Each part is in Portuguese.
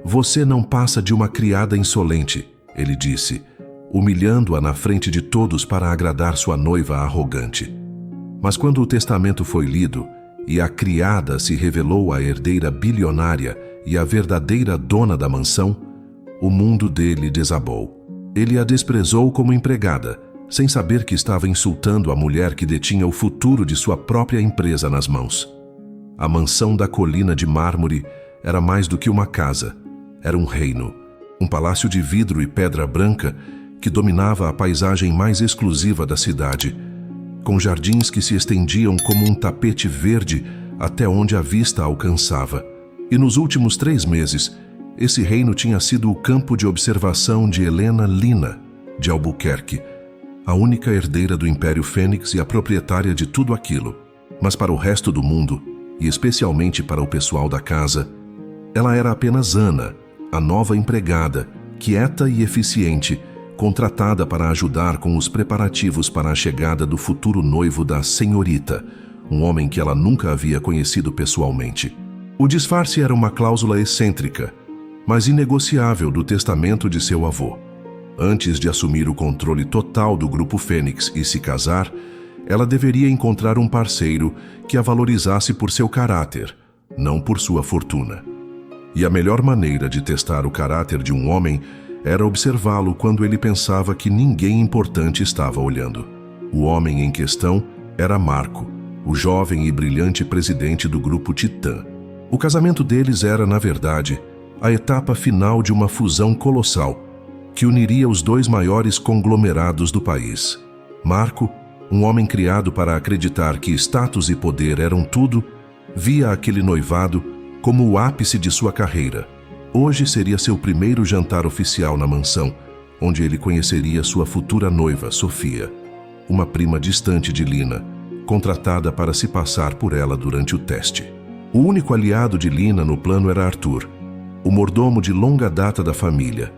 "Você não passa de uma criada insolente", ele disse, humilhando-a na frente de todos para agradar sua noiva arrogante. Mas quando o testamento foi lido e a criada se revelou a herdeira bilionária e a verdadeira dona da mansão, o mundo dele desabou. Ele a desprezou como empregada, sem saber que estava insultando a mulher que detinha o futuro de sua própria empresa nas mãos. A mansão da colina de mármore era mais do que uma casa, era um reino, um palácio de vidro e pedra branca que dominava a paisagem mais exclusiva da cidade, com jardins que se estendiam como um tapete verde até onde a vista alcançava. E nos últimos 3 meses, esse reino tinha sido o campo de observação de Helena Lina, de Albuquerque, a única herdeira do Império Fênix e a proprietária de tudo aquilo. Mas para o resto do mundo, e especialmente para o pessoal da casa, ela era apenas Ana, a nova empregada, quieta e eficiente, contratada para ajudar com os preparativos para a chegada do futuro noivo da senhorita, um homem que ela nunca havia conhecido pessoalmente. O disfarce era uma cláusula excêntrica, mas inegociável do testamento de seu avô. Antes de assumir o controle total do Grupo Fênix e se casar, ela deveria encontrar um parceiro que a valorizasse por seu caráter, não por sua fortuna. E a melhor maneira de testar o caráter de um homem era observá-lo quando ele pensava que ninguém importante estava olhando. O homem em questão era Marco, o jovem e brilhante presidente do Grupo Titã. O casamento deles era, na verdade, a etapa final de uma fusão colossal que uniria os 2 maiores conglomerados do país. Marco, um homem criado para acreditar que status e poder eram tudo, via aquele noivado como o ápice de sua carreira. Hoje seria seu primeiro jantar oficial na mansão, onde ele conheceria sua futura noiva, Sofia, uma prima distante de Lina, contratada para se passar por ela durante o teste. O único aliado de Lina no plano era Arthur, o mordomo de longa data da família,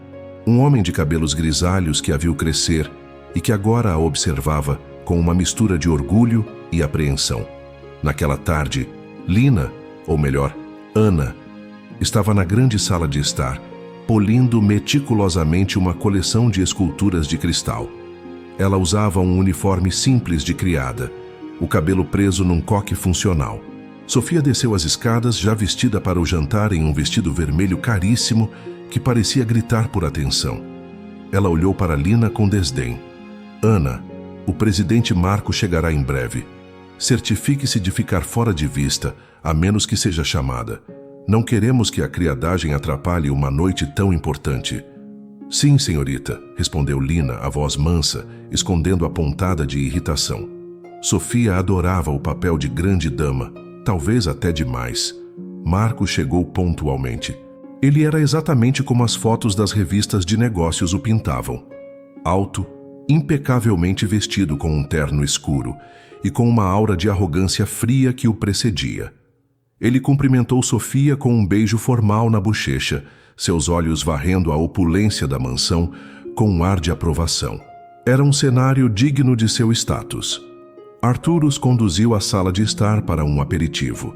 um homem de cabelos grisalhos que a viu crescer e que agora a observava com uma mistura de orgulho e apreensão. Naquela tarde, Lina, ou melhor, Ana, estava na grande sala de estar, polindo meticulosamente uma coleção de esculturas de cristal. Ela usava um uniforme simples de criada, o cabelo preso num coque funcional. Sofia desceu as escadas já vestida para o jantar em um vestido vermelho caríssimo que parecia gritar por atenção. Ela olhou para Lina com desdém. "Ana, o presidente Marco chegará em breve. Certifique-se de ficar fora de vista, a menos que seja chamada. Não queremos que a criadagem atrapalhe uma noite tão importante." "Sim, senhorita", respondeu Lina, a voz mansa, escondendo a pontada de irritação. Sofia adorava o papel de grande dama, talvez até demais. Marco chegou pontualmente. Ele era exatamente como as fotos das revistas de negócios o pintavam. Alto, impecavelmente vestido com um terno escuro e com uma aura de arrogância fria que o precedia. Ele cumprimentou Sofia com um beijo formal na bochecha, seus olhos varrendo a opulência da mansão com um ar de aprovação. Era um cenário digno de seu status. Arthur os conduziu à sala de estar para um aperitivo.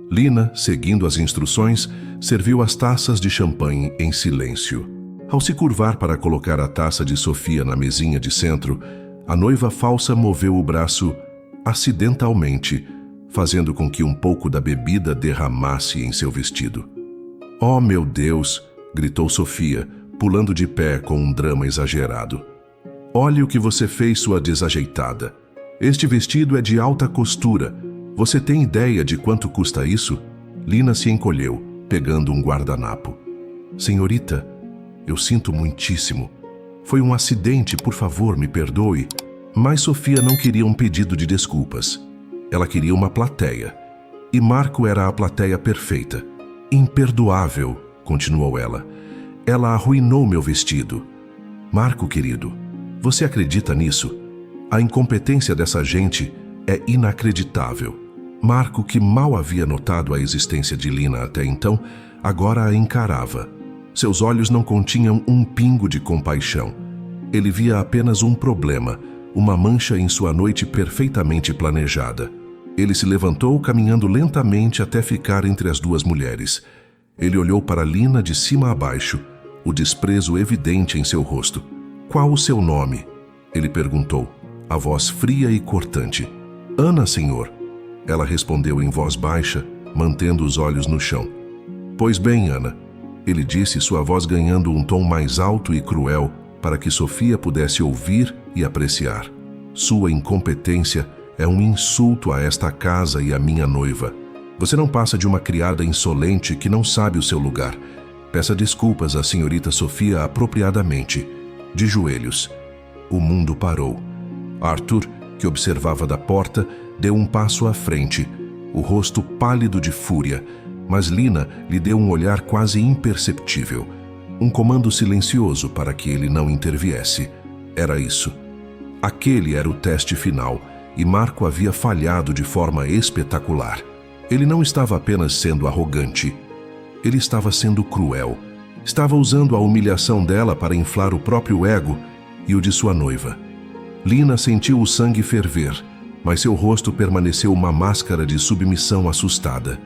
Lina, seguindo as instruções, serviu as taças de champanhe em silêncio. Ao se curvar para colocar a taça de Sofia na mesinha de centro, a noiva falsa moveu o braço acidentalmente, fazendo com que um pouco da bebida derramasse em seu vestido. "Oh, meu Deus!" gritou Sofia, pulando de pé com um drama exagerado. "Olhe o que você fez, sua desajeitada. Este vestido é de alta costura. Você tem ideia de quanto custa isso?" Lina se encolheu, pegando um guardanapo. "Senhorita, eu sinto muitíssimo. Foi um acidente, por favor, me perdoe." Mas Sofia não queria um pedido de desculpas. Ela queria uma plateia. E Marco era a plateia perfeita. "Imperdoável", continuou ela. "Ela arruinou meu vestido." "Marco, querido, você acredita nisso? A incompetência dessa gente é inacreditável." Marco, que mal havia notado a existência de Lina até então, agora a encarava. Seus olhos não continham um pingo de compaixão. Ele via apenas um problema, uma mancha em sua noite perfeitamente planejada. Ele se levantou, caminhando lentamente até ficar entre as 2 mulheres. Ele olhou para Lina de cima a baixo, o desprezo evidente em seu rosto. Qual o seu nome? Ele perguntou, a voz fria e cortante. Ana, senhor. Ela respondeu em voz baixa, mantendo os olhos no chão. Pois bem, Ana, ele disse, sua voz ganhando um tom mais alto e cruel para que Sofia pudesse ouvir e apreciar. Sua incompetência é um insulto a esta casa e à minha noiva. Você não passa de uma criada insolente que não sabe o seu lugar. Peça desculpas à senhorita Sofia apropriadamente. De joelhos. O mundo parou. Arthur, que observava da porta, deu um passo à frente, o rosto pálido de fúria, mas Lina lhe deu um olhar quase imperceptível. Um comando silencioso para que ele não interviesse. Era isso. Aquele era o teste final, e Marco havia falhado de forma espetacular. Ele não estava apenas sendo arrogante. Ele estava sendo cruel. Estava usando a humilhação dela para inflar o próprio ego e o de sua noiva. Lina sentiu o sangue ferver, mas seu rosto permaneceu uma máscara de submissão assustada.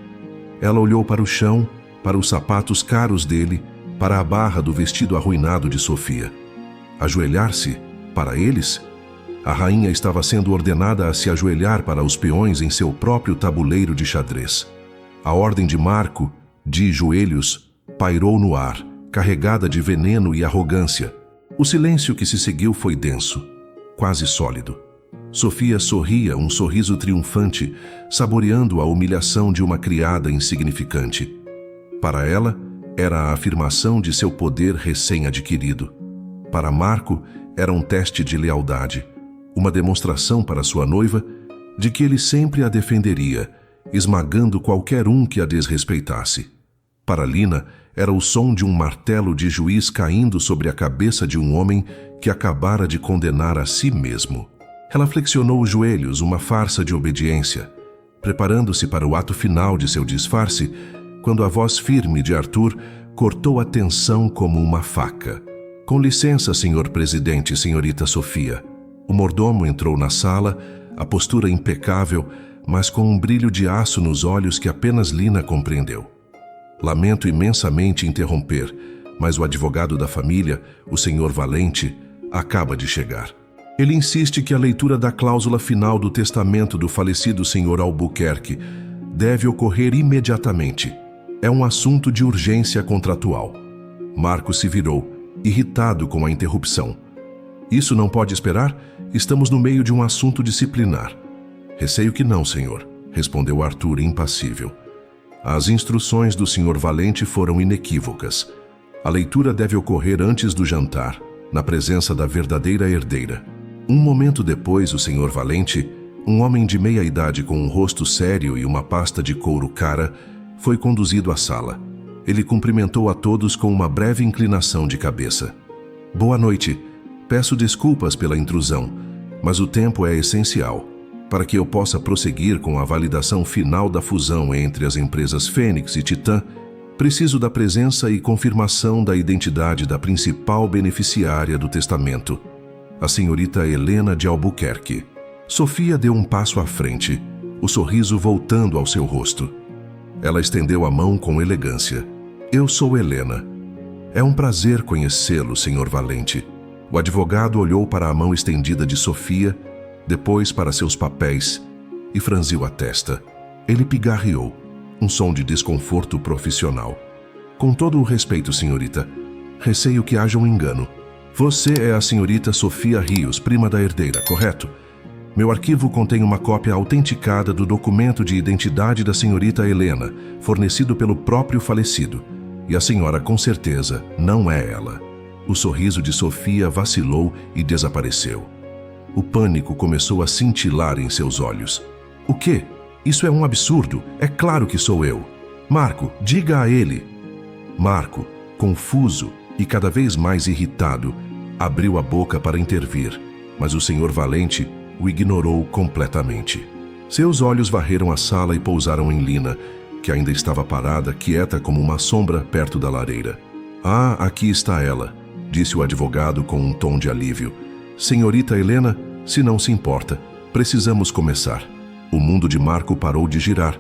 Ela olhou para o chão, para os sapatos caros dele, para a barra do vestido arruinado de Sofia. Ajoelhar-se? Para eles? A rainha estava sendo ordenada a se ajoelhar para os peões em seu próprio tabuleiro de xadrez. A ordem de Marco, de joelhos, pairou no ar, carregada de veneno e arrogância. O silêncio que se seguiu foi denso, quase sólido. Sofia sorria um sorriso triunfante, saboreando a humilhação de uma criada insignificante. Para ela, era a afirmação de seu poder recém-adquirido. Para Marco, era um teste de lealdade, uma demonstração para sua noiva de que ele sempre a defenderia, esmagando qualquer um que a desrespeitasse. Para Lina, era o som de um martelo de juiz caindo sobre a cabeça de um homem que acabara de condenar a si mesmo. Ela flexionou os joelhos, uma farsa de obediência, preparando-se para o ato final de seu disfarce, quando a voz firme de Arthur cortou a tensão como uma faca. Com licença, senhor presidente e senhorita Sofia. O mordomo entrou na sala, a postura impecável, mas com um brilho de aço nos olhos que apenas Lina compreendeu. Lamento imensamente interromper, mas o advogado da família, o senhor Valente, acaba de chegar. Ele insiste que a leitura da cláusula final do testamento do falecido senhor Albuquerque deve ocorrer imediatamente. É um assunto de urgência contratual. Marco se virou, irritado com a interrupção. Isso não pode esperar? Estamos no meio de um assunto disciplinar. Receio que não, senhor, respondeu Arthur impassível. As instruções do senhor Valente foram inequívocas. A leitura deve ocorrer antes do jantar, na presença da verdadeira herdeira. Um momento depois, o senhor Valente, um homem de meia idade com um rosto sério e uma pasta de couro cara, foi conduzido à sala. Ele cumprimentou a todos com uma breve inclinação de cabeça. Boa noite. Peço desculpas pela intrusão, mas o tempo é essencial. Para que eu possa prosseguir com a validação final da fusão entre as empresas Fênix e Titã, preciso da presença e confirmação da identidade da principal beneficiária do testamento, a senhorita Helena de Albuquerque. Sofia deu um passo à frente, o sorriso voltando ao seu rosto. Ela estendeu a mão com elegância. Eu sou Helena. É um prazer conhecê-lo, senhor Valente. O advogado olhou para a mão estendida de Sofia, depois para seus papéis, e franziu a testa. Ele pigarreou, um som de desconforto profissional. Com todo o respeito, senhorita, receio que haja um engano. Você é a senhorita Sofia Rios, prima da herdeira, correto? Meu arquivo contém uma cópia autenticada do documento de identidade da senhorita Helena, fornecido pelo próprio falecido. E a senhora, com certeza, não é ela. O sorriso de Sofia vacilou e desapareceu. O pânico começou a cintilar em seus olhos. O quê? Isso é um absurdo. É claro que sou eu. Marco, diga a ele. Marco, confuso e cada vez mais irritado, abriu a boca para intervir, mas o senhor Valente o ignorou completamente. Seus olhos varreram a sala e pousaram em Lina, que ainda estava parada, quieta como uma sombra perto da lareira. Ah, aqui está ela, disse o advogado com um tom de alívio. Senhorita Helena, se não se importa, precisamos começar. O mundo de Marco parou de girar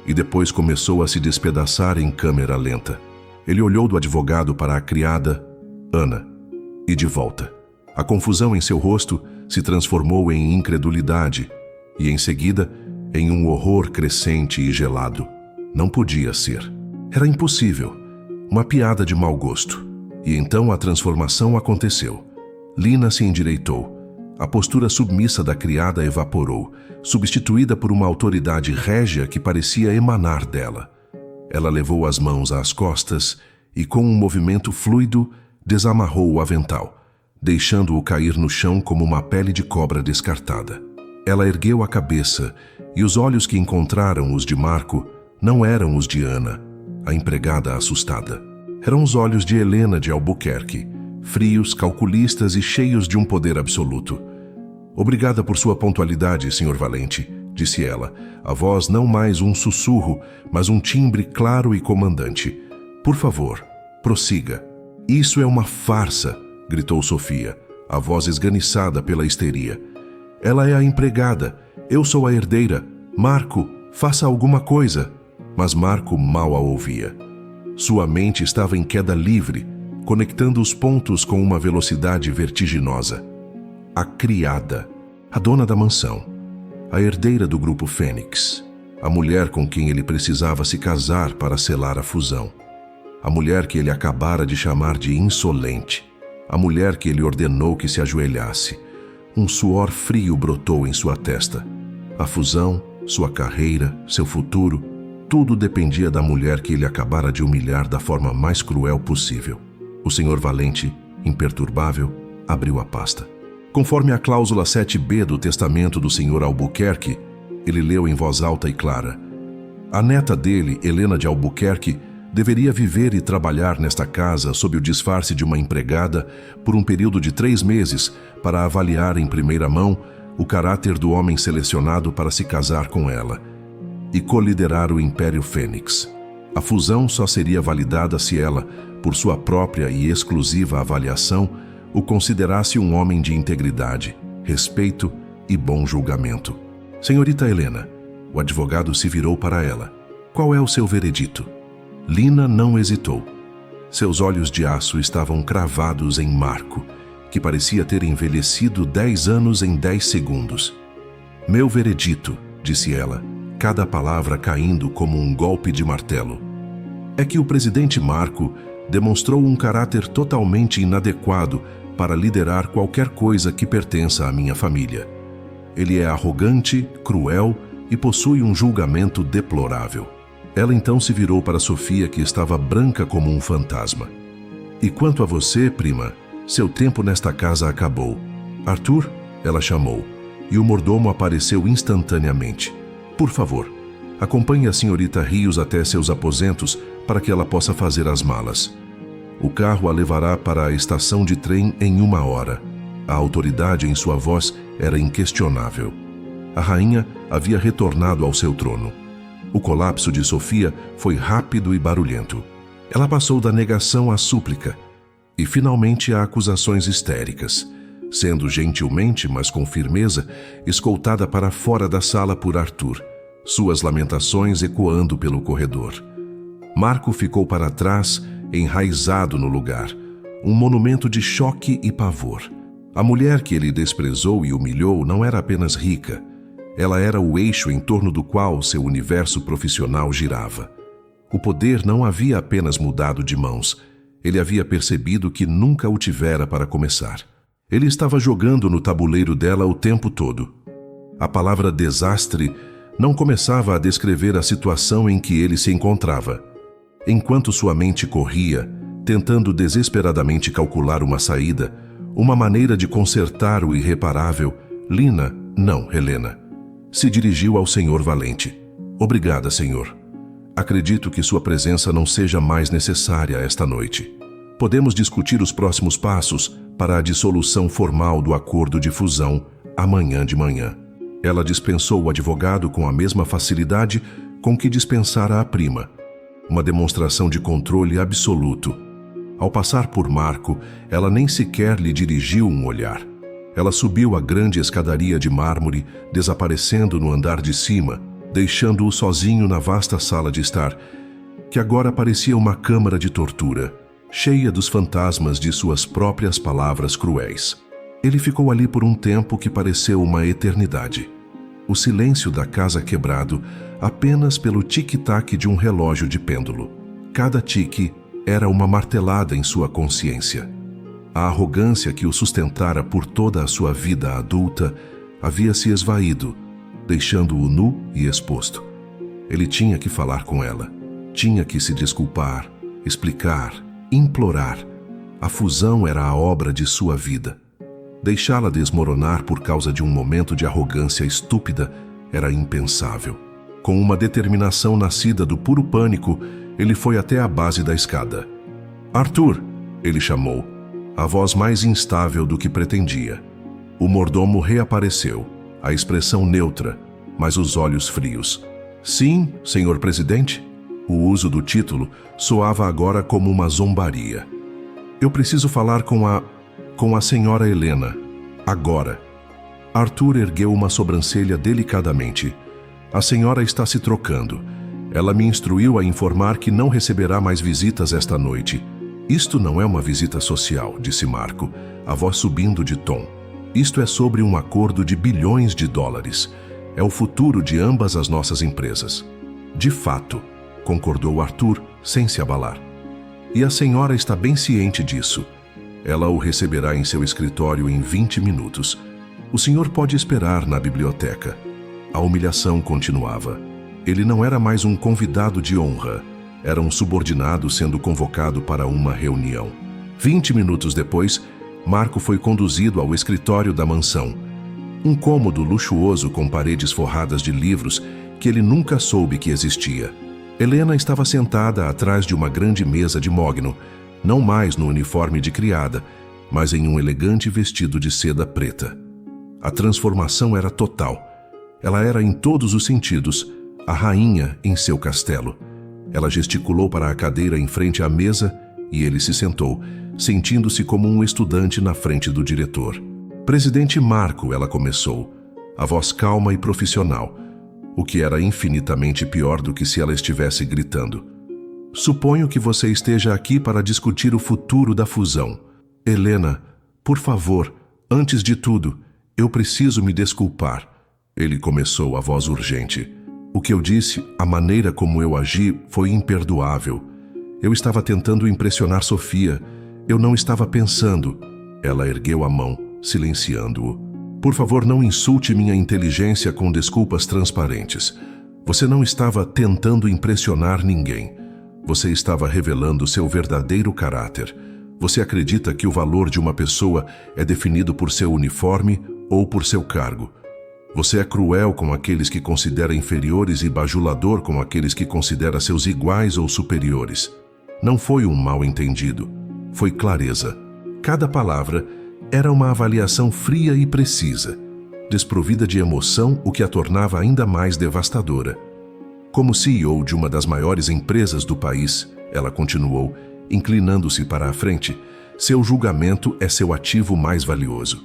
e depois começou a se despedaçar em câmera lenta. Ele olhou do advogado para a criada, Ana, e de volta. A confusão em seu rosto se transformou em incredulidade e, em seguida, em um horror crescente e gelado. Não podia ser. Era impossível. Uma piada de mau gosto. E então a transformação aconteceu. Lina se endireitou. A postura submissa da criada evaporou, substituída por uma autoridade régia que parecia emanar dela. Ela levou as mãos às costas e, com um movimento fluido, desamarrou o avental, deixando-o cair no chão como uma pele de cobra descartada. Ela ergueu a cabeça e os olhos que encontraram os de Marco não eram os de Ana, a empregada assustada. Eram os olhos de Helena de Albuquerque, frios, calculistas e cheios de um poder absoluto. Obrigada por sua pontualidade, Sr. Valente, disse ela, a voz não mais um sussurro, mas um timbre claro e comandante. Por favor, prossiga. Isso é uma farsa, gritou Sofia, a voz esganiçada pela histeria. Ela é a empregada, eu sou a herdeira. Marco, faça alguma coisa. Mas Marco mal a ouvia. Sua mente estava em queda livre, conectando os pontos com uma velocidade vertiginosa. A criada, a dona da mansão, a herdeira do grupo Fênix, a mulher com quem ele precisava se casar para selar a fusão, a mulher que ele acabara de chamar de insolente, a mulher que ele ordenou que se ajoelhasse. Um suor frio brotou em sua testa. A fusão, sua carreira, seu futuro, tudo dependia da mulher que ele acabara de humilhar da forma mais cruel possível. O Sr. Valente, imperturbável, abriu a pasta. Conforme a cláusula 7b do testamento do Sr. Albuquerque, ele leu em voz alta e clara. A neta dele, Helena de Albuquerque, deveria viver e trabalhar nesta casa sob o disfarce de uma empregada por um período de 3 meses para avaliar em primeira mão o caráter do homem selecionado para se casar com ela e coliderar o Império Fênix. A fusão só seria validada se ela, por sua própria e exclusiva avaliação, o considerasse um homem de integridade, respeito e bom julgamento. Senhorita Helena, o advogado se virou para ela. Qual é o seu veredito? Lina não hesitou. Seus olhos de aço estavam cravados em Marco, que parecia ter envelhecido 10 anos em 10 segundos. Meu veredito, disse ela, cada palavra caindo como um golpe de martelo, é que o presidente Marco demonstrou um caráter totalmente inadequado para liderar qualquer coisa que pertença à minha família. Ele é arrogante, cruel e possui um julgamento deplorável. Ela então se virou para Sofia, que estava branca como um fantasma. E quanto a você, prima, seu tempo nesta casa acabou. Arthur, ela chamou, e o mordomo apareceu instantaneamente. Por favor, acompanhe a senhorita Rios até seus aposentos para que ela possa fazer as malas. O carro a levará para a estação de trem em 1 hora. A autoridade em sua voz era inquestionável. A rainha havia retornado ao seu trono. O colapso de Sofia foi rápido e barulhento. Ela passou da negação à súplica e, finalmente, a acusações histéricas, sendo gentilmente, mas com firmeza, escoltada para fora da sala por Arthur, suas lamentações ecoando pelo corredor. Marco ficou para trás, enraizado no lugar, um monumento de choque e pavor. A mulher que ele desprezou e humilhou não era apenas rica, ela era o eixo em torno do qual seu universo profissional girava. O poder não havia apenas mudado de mãos, ele havia percebido que nunca o tivera para começar. Ele estava jogando no tabuleiro dela o tempo todo. A palavra desastre não começava a descrever a situação em que ele se encontrava. Enquanto sua mente corria, tentando desesperadamente calcular uma saída, uma maneira de consertar o irreparável, Lina, não, Helena, se dirigiu ao Sr. Valente. Obrigada, senhor. Acredito que sua presença não seja mais necessária esta noite. Podemos discutir os próximos passos para a dissolução formal do acordo de fusão amanhã de manhã. Ela dispensou o advogado com a mesma facilidade com que dispensara a prima. Uma demonstração de controle absoluto. Ao passar por Marco, ela nem sequer lhe dirigiu um olhar. Ela subiu a grande escadaria de mármore, desaparecendo no andar de cima, deixando-o sozinho na vasta sala de estar, que agora parecia uma câmara de tortura, cheia dos fantasmas de suas próprias palavras cruéis. Ele ficou ali por um tempo que pareceu uma eternidade. O silêncio da casa quebrado apenas pelo tic-tac de um relógio de pêndulo. Cada tique era uma martelada em sua consciência. A arrogância que o sustentara por toda a sua vida adulta havia se esvaído, deixando-o nu e exposto. Ele tinha que falar com ela, tinha que se desculpar, explicar, implorar. A fusão era a obra de sua vida. Deixá-la desmoronar por causa de um momento de arrogância estúpida era impensável. Com uma determinação nascida do puro pânico, ele foi até a base da escada. "Arthur!" ele chamou, a voz mais instável do que pretendia. O mordomo reapareceu, a expressão neutra, mas os olhos frios. "Sim, senhor presidente?" O uso do título soava agora como uma zombaria. "Eu preciso falar com a senhora Helena. Agora." Arthur ergueu uma sobrancelha delicadamente. "A senhora está se trocando. Ela me instruiu a informar que não receberá mais visitas esta noite." "Isto não é uma visita social", disse Marco, a voz subindo de tom. "Isto é sobre um acordo de bilhões de dólares. É o futuro de ambas as nossas empresas." "De fato", concordou Arthur, sem se abalar. "E a senhora está bem ciente disso. Ela o receberá em seu escritório em 20 minutos. O senhor pode esperar na biblioteca." A humilhação continuava. Ele não era mais um convidado de honra. Era um subordinado sendo convocado para uma reunião. 20 minutos depois, Marco foi conduzido ao escritório da mansão. Um cômodo luxuoso com paredes forradas de livros que ele nunca soube que existia. Helena estava sentada atrás de uma grande mesa de mogno, não mais no uniforme de criada, mas em um elegante vestido de seda preta. A transformação era total. Ela era, em todos os sentidos, a rainha em seu castelo. Ela gesticulou para a cadeira em frente à mesa e ele se sentou, sentindo-se como um estudante na frente do diretor. "Presidente Marco", ela começou, a voz calma e profissional, o que era infinitamente pior do que se ela estivesse gritando. "Suponho que você esteja aqui para discutir o futuro da fusão. Helena, por favor, antes de tudo, eu preciso me desculpar." Ele começou, a voz urgente. "O que eu disse, a maneira como eu agi, foi imperdoável. Eu estava tentando impressionar Sofia. Eu não estava pensando." Ela ergueu a mão, silenciando-o. "Por favor, não insulte minha inteligência com desculpas transparentes. Você não estava tentando impressionar ninguém. Você estava revelando seu verdadeiro caráter. Você acredita que o valor de uma pessoa é definido por seu uniforme ou por seu cargo. Você é cruel com aqueles que considera inferiores e bajulador com aqueles que considera seus iguais ou superiores. Não foi um mal-entendido. Foi clareza. Cada palavra era uma avaliação fria e precisa, desprovida de emoção, o que a tornava ainda mais devastadora. Como CEO de uma das maiores empresas do país, ela continuou, inclinando-se para a frente, seu julgamento é seu ativo mais valioso.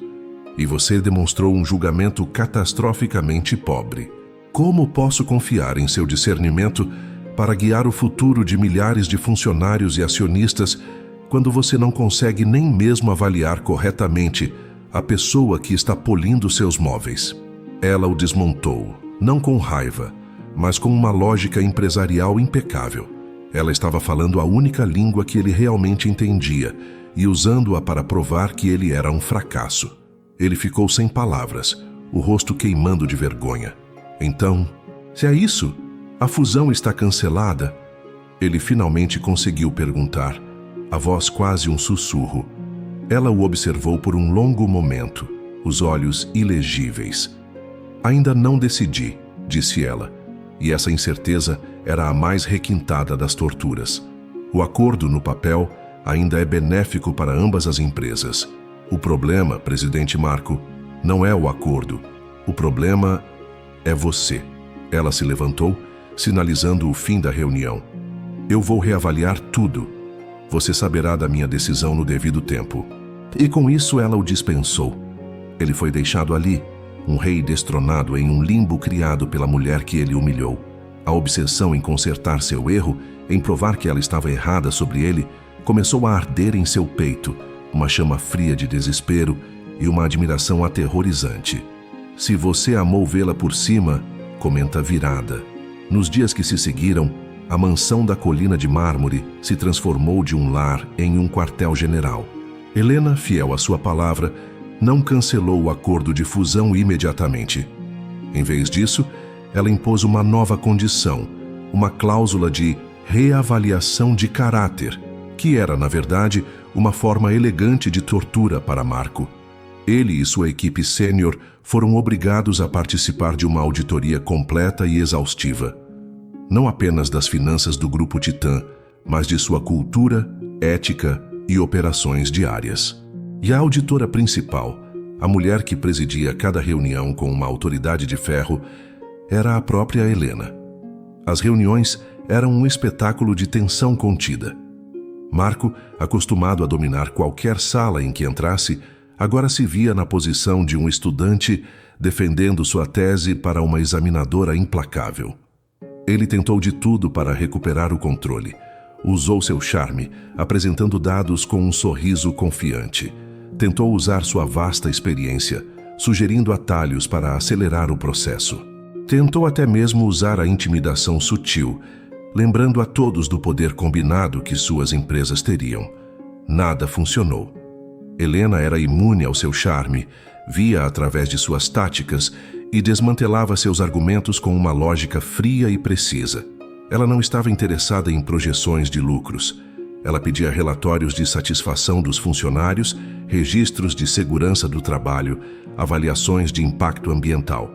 E você demonstrou um julgamento catastroficamente pobre. Como posso confiar em seu discernimento para guiar o futuro de milhares de funcionários e acionistas quando você não consegue nem mesmo avaliar corretamente a pessoa que está polindo seus móveis? Ela o desmontou, não com raiva, mas com uma lógica empresarial impecável. Ela estava falando a única língua que ele realmente entendia e usando-a para provar que ele era um fracasso. Ele ficou sem palavras, o rosto queimando de vergonha. Então, se é isso, a fusão está cancelada? Ele finalmente conseguiu perguntar, a voz quase um sussurro. Ela o observou por um longo momento, os olhos ilegíveis. "Ainda não decidi", disse ela, e essa incerteza era a mais requintada das torturas. O acordo no papel ainda é benéfico para ambas as empresas. O problema, presidente Marco, não é o acordo. O problema é você. Ela se levantou, sinalizando o fim da reunião. "Eu vou reavaliar tudo. Você saberá da minha decisão no devido tempo." E com isso ela o dispensou. Ele foi deixado ali, um rei destronado em um limbo criado pela mulher que ele humilhou. A obsessão em consertar seu erro, em provar que ela estava errada sobre ele, começou a arder em seu peito, uma chama fria de desespero e uma admiração aterrorizante. Se você amou vê-la por cima, comenta Virada. Nos dias que se seguiram, a mansão da colina de mármore se transformou de um lar em um quartel-general. Helena, fiel à sua palavra, não cancelou o acordo de fusão imediatamente. Em vez disso, ela impôs uma nova condição, uma cláusula de reavaliação de caráter, que era, na verdade, uma forma elegante de tortura para Marco. Ele e sua equipe sênior foram obrigados a participar de uma auditoria completa e exaustiva. Não apenas das finanças do Grupo Titã, mas de sua cultura, ética e operações diárias. E a auditora principal, a mulher que presidia cada reunião com uma autoridade de ferro, era a própria Helena. As reuniões eram um espetáculo de tensão contida. Marco, acostumado a dominar qualquer sala em que entrasse, agora se via na posição de um estudante defendendo sua tese para uma examinadora implacável. Ele tentou de tudo para recuperar o controle. Usou seu charme, apresentando dados com um sorriso confiante. Tentou usar sua vasta experiência, sugerindo atalhos para acelerar o processo. Tentou até mesmo usar a intimidação sutil, lembrando a todos do poder combinado que suas empresas teriam. Nada funcionou. Helena era imune ao seu charme, via através de suas táticas e desmantelava seus argumentos com uma lógica fria e precisa. Ela não estava interessada em projeções de lucros. Ela pedia relatórios de satisfação dos funcionários, registros de segurança do trabalho, avaliações de impacto ambiental.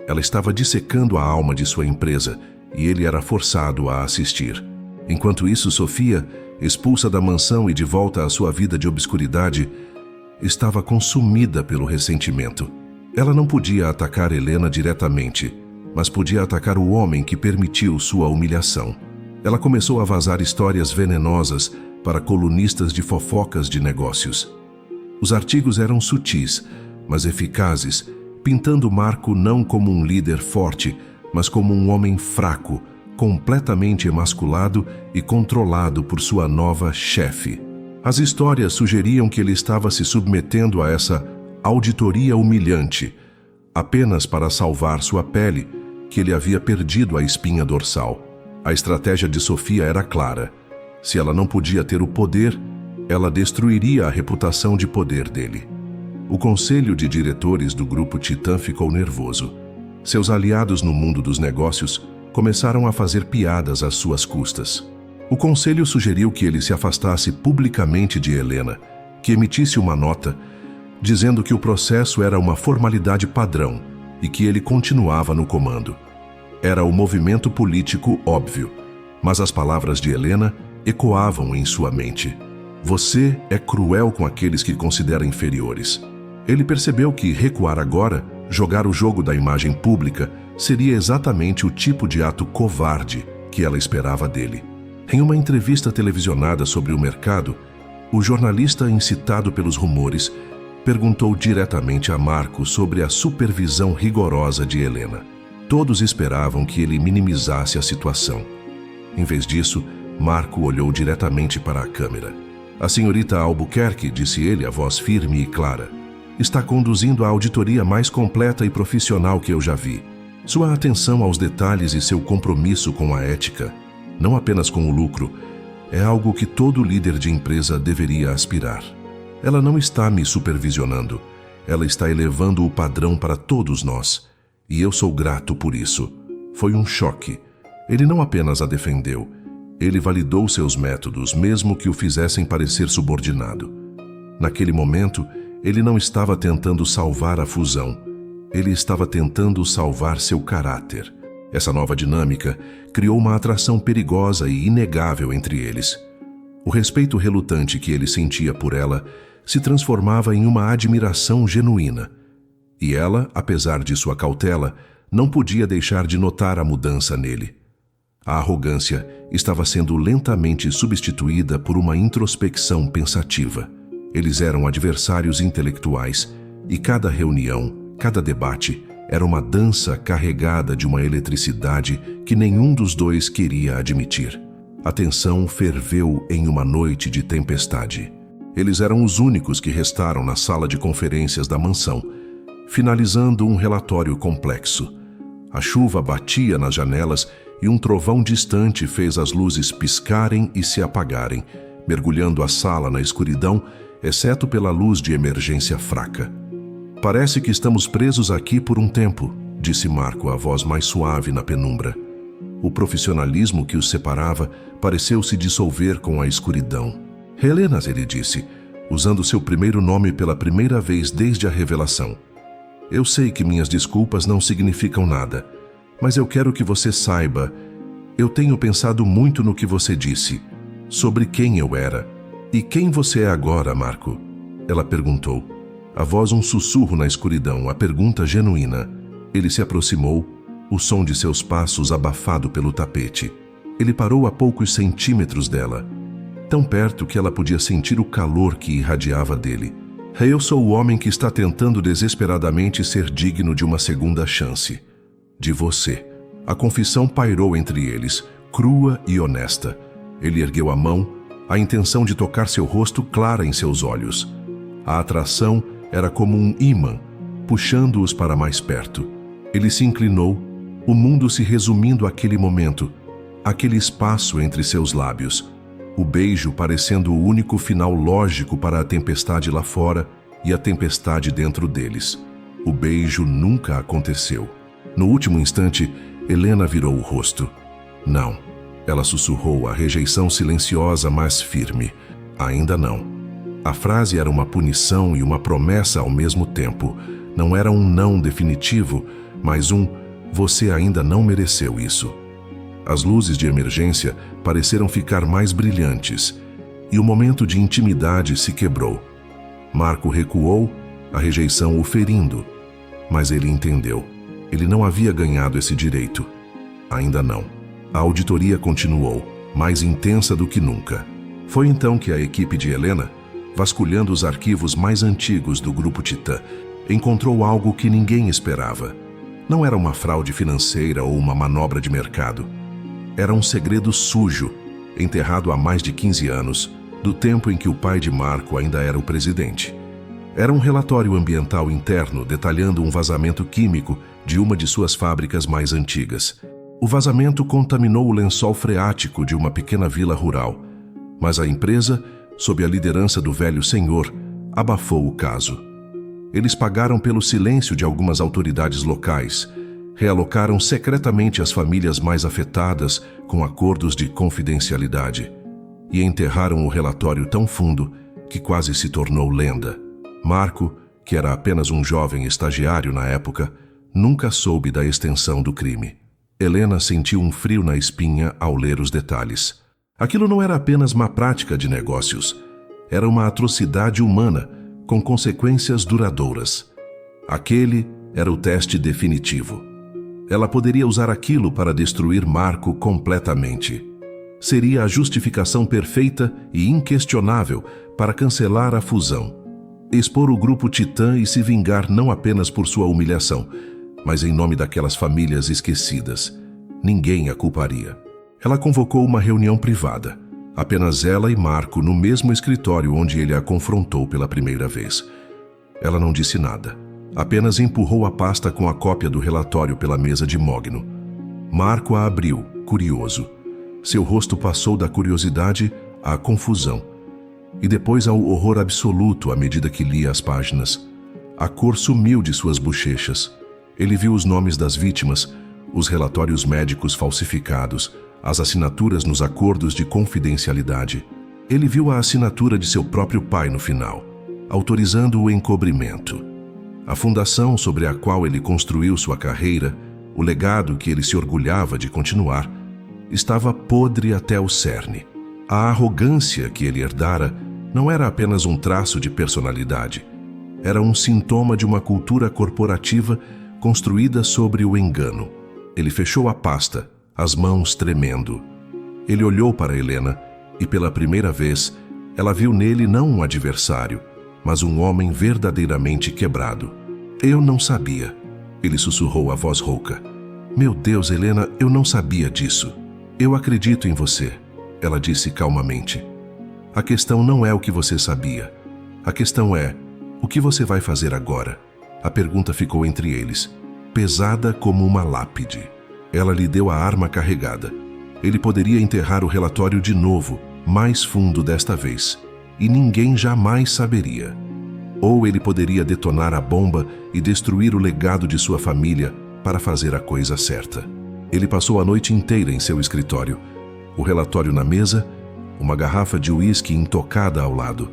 Ela estava dissecando a alma de sua empresa e ele era forçado a assistir. Enquanto isso, Sofia, expulsa da mansão e de volta à sua vida de obscuridade, estava consumida pelo ressentimento. Ela não podia atacar Helena diretamente, mas podia atacar o homem que permitiu sua humilhação. Ela começou a vazar histórias venenosas para colunistas de fofocas de negócios. Os artigos eram sutis, mas eficazes, pintando Marco não como um líder forte, mas como um homem fraco, completamente emasculado e controlado por sua nova chefe. As histórias sugeriam que ele estava se submetendo a essa auditoria humilhante, apenas para salvar sua pele, que ele havia perdido a espinha dorsal. A estratégia de Sofia era clara. Se ela não podia ter o poder, ela destruiria a reputação de poder dele. O conselho de diretores do Grupo Titã ficou nervoso. Seus aliados no mundo dos negócios começaram a fazer piadas às suas custas. O conselho sugeriu que ele se afastasse publicamente de Helena, que emitisse uma nota dizendo que o processo era uma formalidade padrão e que ele continuava no comando. Era o movimento político óbvio, mas as palavras de Helena ecoavam em sua mente. Você é cruel com aqueles que considera inferiores. Ele percebeu que recuar agora, jogar o jogo da imagem pública, seria exatamente o tipo de ato covarde que ela esperava dele. Em uma entrevista televisionada sobre o mercado, o jornalista, incitado pelos rumores, perguntou diretamente a Marco sobre a supervisão rigorosa de Helena. Todos esperavam que ele minimizasse a situação. Em vez disso, Marco olhou diretamente para a câmera. A senhorita Albuquerque, disse ele, a voz firme e clara, está conduzindo a auditoria mais completa e profissional que eu já vi. Sua atenção aos detalhes e seu compromisso com a ética, não apenas com o lucro, é algo que todo líder de empresa deveria aspirar. Ela não está me supervisionando, ela está elevando o padrão para todos nós, e eu sou grato por isso. Foi um choque. Ele não apenas a defendeu, ele validou seus métodos, mesmo que o fizessem parecer subordinado. Naquele momento, ele não estava tentando salvar a fusão, ele estava tentando salvar seu caráter. Essa nova dinâmica criou uma atração perigosa e inegável entre eles. O respeito relutante que ele sentia por ela se transformava em uma admiração genuína. E ela, apesar de sua cautela, não podia deixar de notar a mudança nele. A arrogância estava sendo lentamente substituída por uma introspecção pensativa. Eles eram adversários intelectuais, e cada reunião, Cada debate era uma dança carregada de uma eletricidade que nenhum dos dois queria admitir. A tensão ferveu em uma noite de tempestade. Eles eram os únicos que restaram na sala de conferências da mansão, finalizando um relatório complexo. A chuva batia nas janelas e um trovão distante fez as luzes piscarem e se apagarem, mergulhando a sala na escuridão, exceto pela luz de emergência fraca. "Parece que estamos presos aqui por um tempo", disse Marco, a voz mais suave na penumbra. O profissionalismo que os separava pareceu se dissolver com a escuridão. "Helena", ele disse, usando seu primeiro nome pela primeira vez desde a revelação. "Eu sei que minhas desculpas não significam nada, mas eu quero que você saiba, eu tenho pensado muito no que você disse, sobre quem eu era. E quem você é agora, Marco?" Ela perguntou. A voz um sussurro na escuridão, a pergunta genuína. Ele se aproximou, o som de seus passos abafado pelo tapete. Ele parou a poucos centímetros dela, tão perto que ela podia sentir o calor que irradiava dele. "Eu sou o homem que está tentando desesperadamente ser digno de uma segunda chance. De você." A confissão pairou entre eles, crua e honesta. Ele ergueu a mão, a intenção de tocar seu rosto clara em seus olhos. A atração era como um ímã, puxando-os para mais perto. Ele se inclinou, o mundo se resumindo àquele momento, aquele espaço entre seus lábios. O beijo parecendo o único final lógico para a tempestade lá fora e a tempestade dentro deles. O beijo nunca aconteceu. No último instante, Helena virou o rosto. "Não." Ela sussurrou, a rejeição silenciosa, mas firme. "Ainda não." A frase era uma punição e uma promessa ao mesmo tempo. Não era um não definitivo, mas um "você ainda não mereceu isso." As luzes de emergência pareceram ficar mais brilhantes, e o momento de intimidade se quebrou. Marco recuou, a rejeição o ferindo, mas ele entendeu. Ele não havia ganhado esse direito. Ainda não. A auditoria continuou, mais intensa do que nunca. Foi então que a equipe de Helena, vasculhando os arquivos mais antigos do Grupo Titã, encontrou algo que ninguém esperava. Não era uma fraude financeira ou uma manobra de mercado. Era um segredo sujo, enterrado há mais de 15 anos, do tempo em que o pai de Marco ainda era o presidente. Era um relatório ambiental interno detalhando um vazamento químico de uma de suas fábricas mais antigas. O vazamento contaminou o lençol freático de uma pequena vila rural, mas a empresa, sob a liderança do velho senhor, abafou o caso. Eles pagaram pelo silêncio de algumas autoridades locais, realocaram secretamente as famílias mais afetadas com acordos de confidencialidade e enterraram o relatório tão fundo que quase se tornou lenda. Marco, que era apenas um jovem estagiário na época, nunca soube da extensão do crime. Helena sentiu um frio na espinha ao ler os detalhes. Aquilo não era apenas má prática de negócios. Era uma atrocidade humana, com consequências duradouras. Aquele era o teste definitivo. Ela poderia usar aquilo para destruir Marco completamente. Seria a justificação perfeita e inquestionável para cancelar a fusão, expor o Grupo Titã e se vingar não apenas por sua humilhação, mas em nome daquelas famílias esquecidas. Ninguém a culparia. Ela convocou uma reunião privada, apenas ela e Marco no mesmo escritório onde ele a confrontou pela primeira vez. Ela não disse nada. Apenas empurrou a pasta com a cópia do relatório pela mesa de mogno. Marco a abriu, curioso. Seu rosto passou da curiosidade à confusão, e depois ao horror absoluto à medida que lia as páginas. A cor sumiu de suas bochechas. Ele viu os nomes das vítimas, os relatórios médicos falsificados, as assinaturas nos acordos de confidencialidade. Ele viu a assinatura de seu próprio pai no final, autorizando o encobrimento. A fundação sobre a qual ele construiu sua carreira, o legado que ele se orgulhava de continuar, estava podre até o cerne. A arrogância que ele herdara não era apenas um traço de personalidade. Era um sintoma de uma cultura corporativa construída sobre o engano. Ele fechou a pasta, as mãos tremendo. Ele olhou para Helena e, pela primeira vez, ela viu nele não um adversário, mas um homem verdadeiramente quebrado. Eu não sabia. Ele sussurrou a voz rouca. Meu Deus, Helena, eu não sabia disso. Eu acredito em você, ela disse calmamente. A questão não é o que você sabia. A questão é, o que você vai fazer agora? A pergunta ficou entre eles, pesada como uma lápide. Ela lhe deu a arma carregada. Ele poderia enterrar o relatório de novo, mais fundo desta vez, e ninguém jamais saberia. Ou ele poderia detonar a bomba e destruir o legado de sua família para fazer a coisa certa. Ele passou a noite inteira em seu escritório, o relatório na mesa, uma garrafa de uísque intocada ao lado.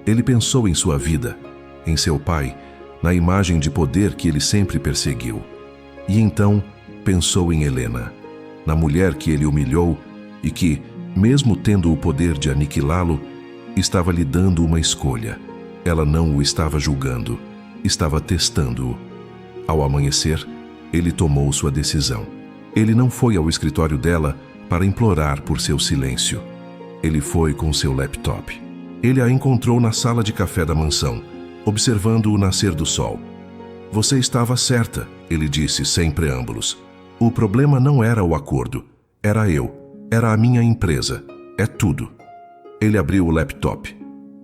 Ele pensou em sua vida, em seu pai, na imagem de poder que ele sempre perseguiu. E então pensou em Helena, na mulher que ele humilhou e que, mesmo tendo o poder de aniquilá-lo, estava lhe dando uma escolha. Ela não o estava julgando, estava testando-o. Ao amanhecer, ele tomou sua decisão. Ele não foi ao escritório dela para implorar por seu silêncio. Ele foi com seu laptop. Ele a encontrou na sala de café da mansão, observando o nascer do sol. Você estava certa, ele disse sem preâmbulos. O problema não era o acordo, era eu, era a minha empresa, é tudo. Ele abriu o laptop.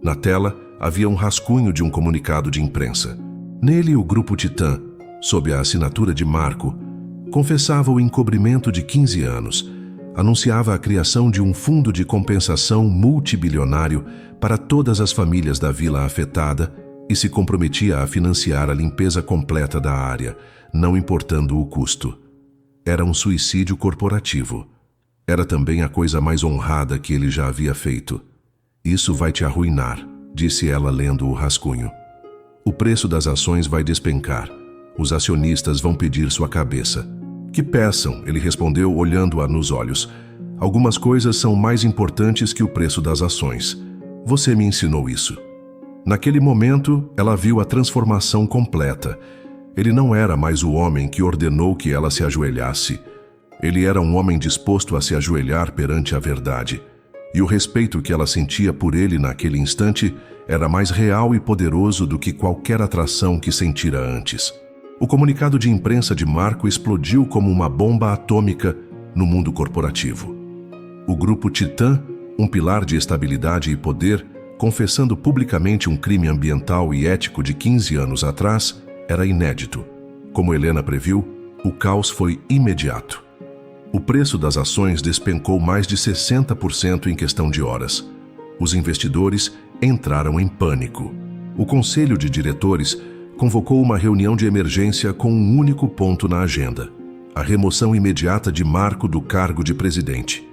Na tela, havia um rascunho de um comunicado de imprensa. Nele, o Grupo Titã, sob a assinatura de Marco, confessava o encobrimento de 15 anos, anunciava a criação de um fundo de compensação multibilionário para todas as famílias da vila afetada e se comprometia a financiar a limpeza completa da área, não importando o custo. Era um suicídio corporativo. Era também a coisa mais honrada que ele já havia feito. Isso vai te arruinar, disse ela lendo o rascunho. O preço das ações vai despencar. Os acionistas vão pedir sua cabeça. Que peçam, ele respondeu olhando-a nos olhos. Algumas coisas são mais importantes que o preço das ações. Você me ensinou isso. Naquele momento, ela viu a transformação completa. Ele não era mais o homem que ordenou que ela se ajoelhasse. Ele era um homem disposto a se ajoelhar perante a verdade. E o respeito que ela sentia por ele naquele instante era mais real e poderoso do que qualquer atração que sentira antes. O comunicado de imprensa de Marco explodiu como uma bomba atômica no mundo corporativo. O Grupo Titã, um pilar de estabilidade e poder, confessando publicamente um crime ambiental e ético de 15 anos atrás, era inédito. Como Helena previu, o caos foi imediato. O preço das ações despencou mais de 60% em questão de horas. Os investidores entraram em pânico. O conselho de diretores convocou uma reunião de emergência com um único ponto na agenda: a remoção imediata de Marco do cargo de presidente.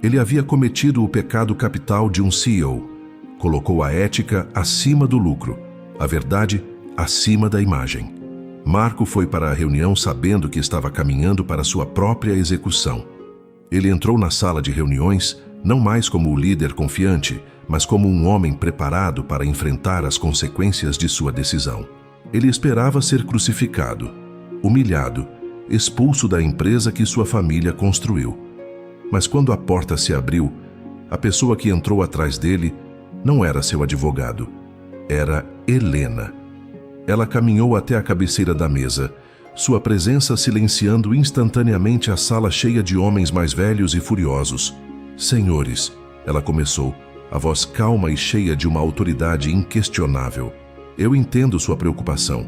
Ele havia cometido o pecado capital de um CEO. Colocou a ética acima do lucro, a verdade acima da imagem. Marco foi para a reunião sabendo que estava caminhando para sua própria execução. Ele entrou na sala de reuniões não mais como o líder confiante, mas como um homem preparado para enfrentar as consequências de sua decisão. Ele esperava ser crucificado, humilhado, expulso da empresa que sua família construiu. Mas quando a porta se abriu, a pessoa que entrou atrás dele não era seu advogado, era Helena. Ela caminhou até a cabeceira da mesa, sua presença silenciando instantaneamente a sala cheia de homens mais velhos e furiosos. Senhores, ela começou, a voz calma e cheia de uma autoridade inquestionável. Eu entendo sua preocupação.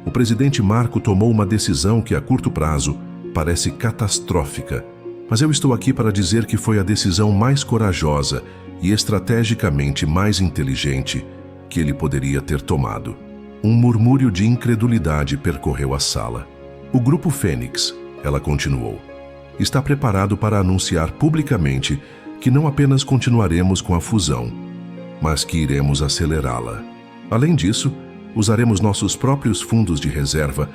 O presidente Marco tomou uma decisão que a curto prazo parece catastrófica, mas eu estou aqui para dizer que foi a decisão mais corajosa e estrategicamente mais inteligente que ele poderia ter tomado. Um murmúrio de incredulidade percorreu a sala. O Grupo Fênix, ela continuou, está preparado para anunciar publicamente que não apenas continuaremos com a fusão, mas que iremos acelerá-la. Além disso, usaremos nossos próprios fundos de reserva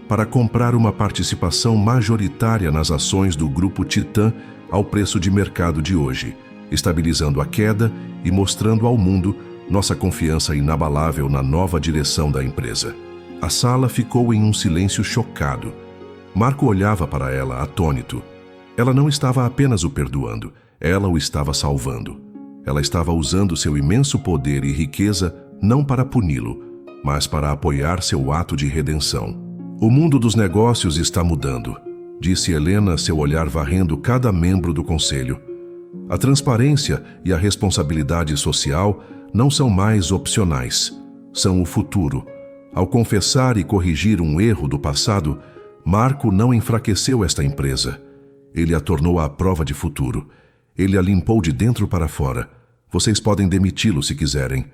para comprar uma participação majoritária nas ações do Grupo Titã ao preço de mercado de hoje, estabilizando a queda e mostrando ao mundo nossa confiança inabalável na nova direção da empresa. A sala ficou em um silêncio chocado. Marco olhava para ela, atônito. Ela não estava apenas o perdoando, ela o estava salvando. Ela estava usando seu imenso poder e riqueza não para puni-lo, mas para apoiar seu ato de redenção. O mundo dos negócios está mudando, disse Helena, seu olhar varrendo cada membro do conselho. A transparência e a responsabilidade social não são mais opcionais, são o futuro. Ao confessar e corrigir um erro do passado, Marco não enfraqueceu esta empresa. Ele a tornou à prova de futuro. Ele a limpou de dentro para fora. Vocês podem demiti-lo se quiserem,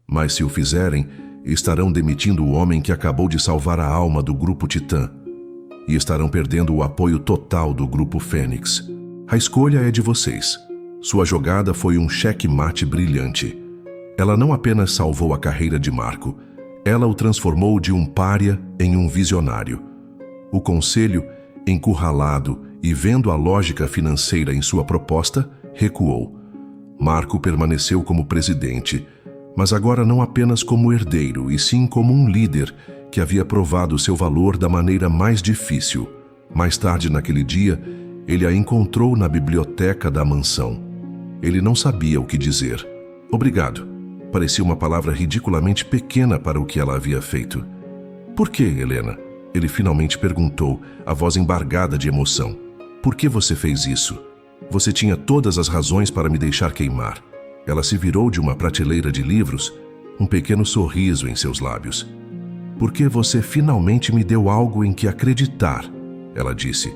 mas se o fizerem, estarão demitindo o homem que acabou de salvar a alma do Grupo Titã e estarão perdendo o apoio total do Grupo Fênix. A escolha é de vocês. Sua jogada foi um cheque-mate brilhante. Ela não apenas salvou a carreira de Marco, ela o transformou de um pária em um visionário. O conselho, encurralado e vendo a lógica financeira em sua proposta, recuou. Marco permaneceu como presidente, mas agora não apenas como herdeiro, e sim como um líder que havia provado seu valor da maneira mais difícil. Mais tarde naquele dia, ele a encontrou na biblioteca da mansão. Ele não sabia o que dizer. Obrigado. Parecia uma palavra ridiculamente pequena para o que ela havia feito. Por que, Helena? Ele finalmente perguntou, a voz embargada de emoção. Por que você fez isso? Você tinha todas as razões para me deixar queimar. Ela se virou de uma prateleira de livros, um pequeno sorriso em seus lábios. Porque você finalmente me deu algo em que acreditar, ela disse.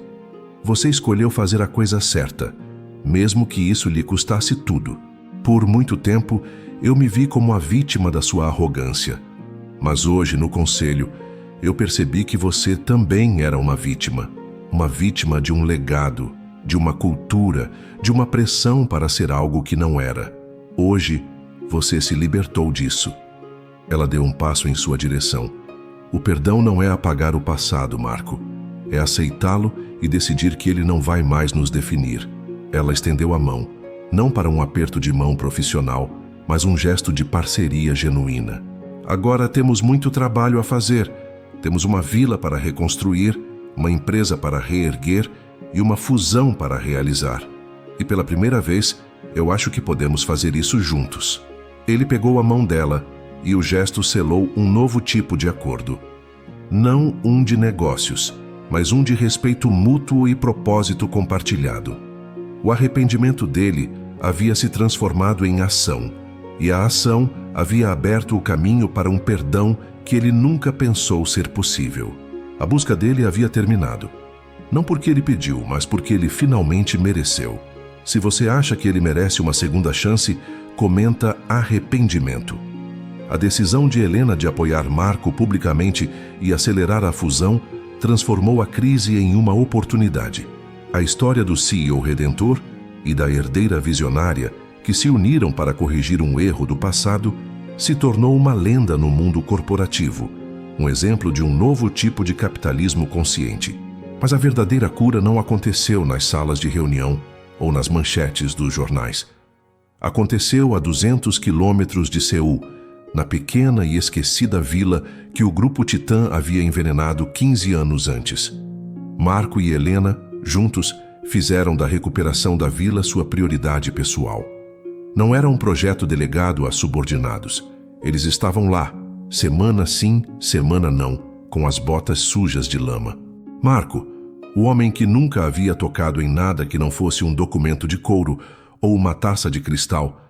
Você escolheu fazer a coisa certa, mesmo que isso lhe custasse tudo. Por muito tempo, eu me vi como a vítima da sua arrogância. Mas hoje, no conselho, eu percebi que você também era uma vítima de um legado, de uma cultura, de uma pressão para ser algo que não era. Hoje, você se libertou disso. Ela deu um passo em sua direção. O perdão não é apagar o passado, Marco. É aceitá-lo e decidir que ele não vai mais nos definir. Ela estendeu a mão, não para um aperto de mão profissional, mas um gesto de parceria genuína. Agora temos muito trabalho a fazer. Temos uma vila para reconstruir, uma empresa para reerguer e uma fusão para realizar. E pela primeira vez, eu acho que podemos fazer isso juntos. Ele pegou a mão dela e o gesto selou um novo tipo de acordo. Não um de negócios, mas um de respeito mútuo e propósito compartilhado. O arrependimento dele havia se transformado em ação, e a ação havia aberto o caminho para um perdão que ele nunca pensou ser possível. A busca dele havia terminado. Não porque ele pediu, mas porque ele finalmente mereceu. Se você acha que ele merece uma segunda chance, comenta arrependimento. A decisão de Helena de apoiar Marco publicamente e acelerar a fusão transformou a crise em uma oportunidade. A história do CEO redentor e da herdeira visionária, que se uniram para corrigir um erro do passado, se tornou uma lenda no mundo corporativo, um exemplo de um novo tipo de capitalismo consciente. Mas a verdadeira cura não aconteceu nas salas de reunião ou nas manchetes dos jornais. Aconteceu a 200 quilômetros de Seul, na pequena e esquecida vila que o Grupo Titã havia envenenado 15 anos antes. Marco e Helena, juntos, fizeram da recuperação da vila sua prioridade pessoal. Não era um projeto delegado a subordinados. Eles estavam lá, semana sim, semana não, com as botas sujas de lama. Marco, o homem que nunca havia tocado em nada que não fosse um documento de couro ou uma taça de cristal,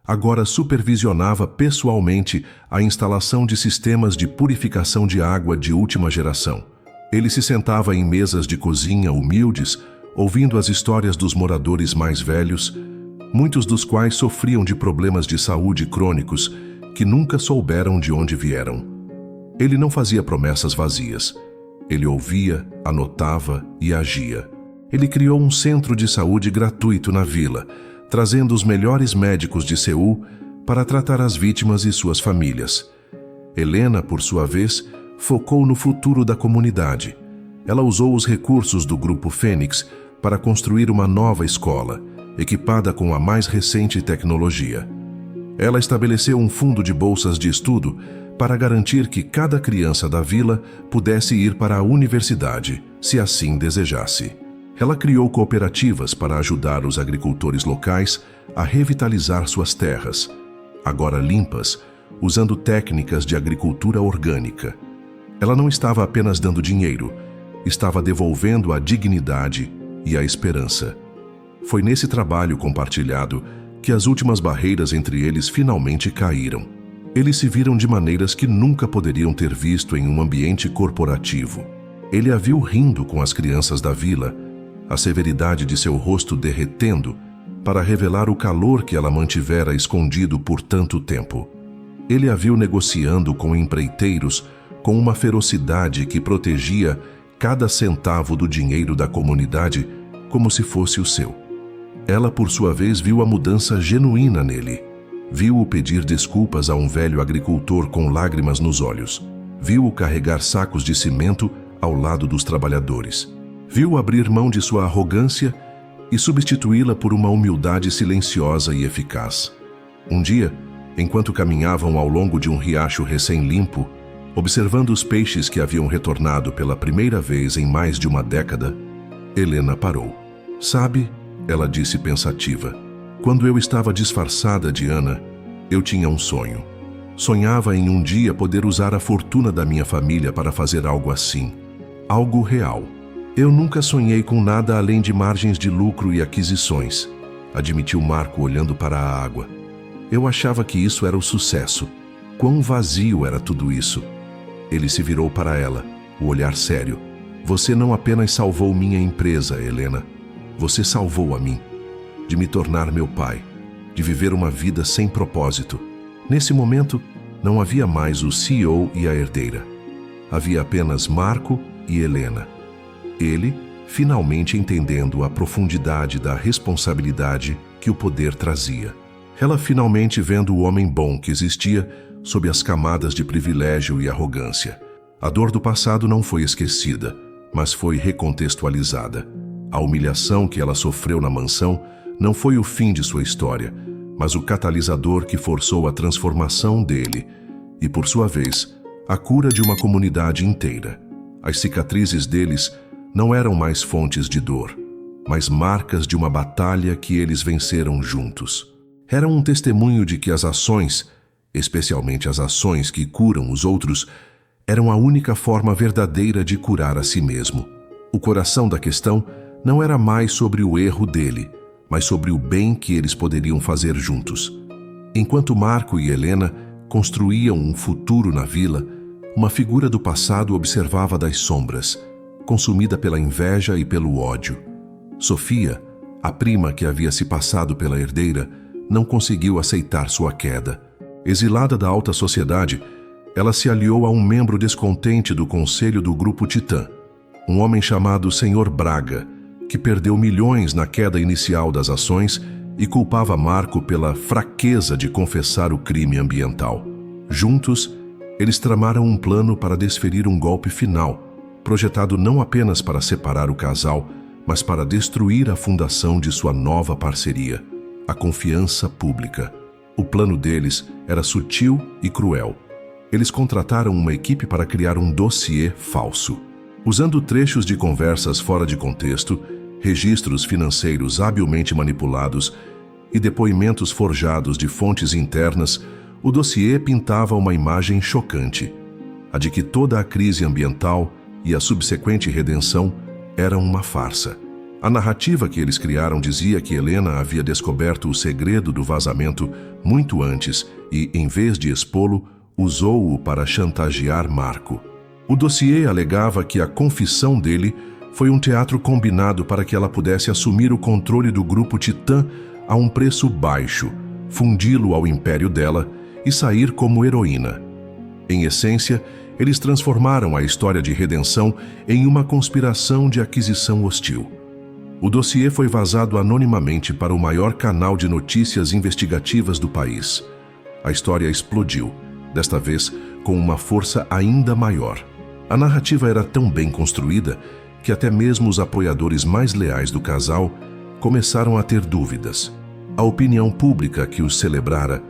agora supervisionava pessoalmente a instalação de sistemas de purificação de água de última geração. Ele se sentava em mesas de cozinha humildes, ouvindo as histórias dos moradores mais velhos, muitos dos quais sofriam de problemas de saúde crônicos que nunca souberam de onde vieram. Ele não fazia promessas vazias. Ele ouvia, anotava e agia. Ele criou um centro de saúde gratuito na vila, trazendo os melhores médicos de Seul para tratar as vítimas e suas famílias. Helena, por sua vez, focou no futuro da comunidade. Ela usou os recursos do Grupo Fênix para construir uma nova escola, equipada com a mais recente tecnologia. Ela estabeleceu um fundo de bolsas de estudo para garantir que cada criança da vila pudesse ir para a universidade, se assim desejasse. Ela criou cooperativas para ajudar os agricultores locais a revitalizar suas terras. Agora limpas, usando técnicas de agricultura orgânica. Ela não estava apenas dando dinheiro, estava devolvendo a dignidade e a esperança. Foi nesse trabalho compartilhado que as últimas barreiras entre eles finalmente caíram. Eles se viram de maneiras que nunca poderiam ter visto em um ambiente corporativo. Ele a viu rindo com as crianças da vila, a severidade de seu rosto derretendo para revelar o calor que ela mantivera escondido por tanto tempo. Ele a viu negociando com empreiteiros com uma ferocidade que protegia cada centavo do dinheiro da comunidade como se fosse o seu. Ela, por sua vez, viu a mudança genuína nele. Viu-o pedir desculpas a um velho agricultor com lágrimas nos olhos. Viu-o carregar sacos de cimento ao lado dos trabalhadores. Viu-o abrir mão de sua arrogância e substituí-la por uma humildade silenciosa e eficaz. Um dia, enquanto caminhavam ao longo de um riacho recém-limpo, observando os peixes que haviam retornado pela primeira vez em mais de uma década, Helena parou. "Sabe", ela disse pensativa, "quando eu estava disfarçada de Ana, eu tinha um sonho. Sonhava em um dia poder usar a fortuna da minha família para fazer algo assim. Algo real. Eu nunca sonhei com nada além de margens de lucro e aquisições", admitiu Marco olhando para a água. "Eu achava que isso era o sucesso. Quão vazio era tudo isso." Ele se virou para ela, o olhar sério. "Você não apenas salvou minha empresa, Helena. Você salvou a mim. De me tornar meu pai. De viver uma vida sem propósito." Nesse momento, não havia mais o CEO e a herdeira. Havia apenas Marco e Helena. Ele, finalmente entendendo a profundidade da responsabilidade que o poder trazia. Ela finalmente vendo o homem bom que existia sob as camadas de privilégio e arrogância. A dor do passado não foi esquecida, mas foi recontextualizada. A humilhação que ela sofreu na mansão não foi o fim de sua história, mas o catalisador que forçou a transformação dele e, por sua vez, a cura de uma comunidade inteira. As cicatrizes deles não eram mais fontes de dor, mas marcas de uma batalha que eles venceram juntos. Eram um testemunho de que as ações, especialmente as ações que curam os outros, eram a única forma verdadeira de curar a si mesmo. O coração da questão não era mais sobre o erro dele, mas sobre o bem que eles poderiam fazer juntos. Enquanto Marco e Helena construíam um futuro na vila, uma figura do passado observava das sombras, consumida pela inveja e pelo ódio. Sofia, a prima que havia se passado pela herdeira, não conseguiu aceitar sua queda. Exilada da alta sociedade, ela se aliou a um membro descontente do conselho do Grupo Titã, um homem chamado Senhor Braga, que perdeu milhões na queda inicial das ações e culpava Marco pela fraqueza de confessar o crime ambiental. Juntos, eles tramaram um plano para desferir um golpe final, projetado não apenas para separar o casal, mas para destruir a fundação de sua nova parceria, a confiança pública. O plano deles era sutil e cruel. Eles contrataram uma equipe para criar um dossiê falso. Usando trechos de conversas fora de contexto, registros financeiros habilmente manipulados e depoimentos forjados de fontes internas, o dossiê pintava uma imagem chocante, a de que toda a crise ambiental e a subsequente redenção eram uma farsa. A narrativa que eles criaram dizia que Helena havia descoberto o segredo do vazamento muito antes e, em vez de expô-lo, usou-o para chantagear Marco. O dossiê alegava que a confissão dele foi um teatro combinado para que ela pudesse assumir o controle do Grupo Titã a um preço baixo, fundi-lo ao império dela e sair como heroína. Em essência, eles transformaram a história de redenção em uma conspiração de aquisição hostil. O dossiê foi vazado anonimamente para o maior canal de notícias investigativas do país. A história explodiu, desta vez com uma força ainda maior. A narrativa era tão bem construída que até mesmo os apoiadores mais leais do casal começaram a ter dúvidas. A opinião pública que os celebrara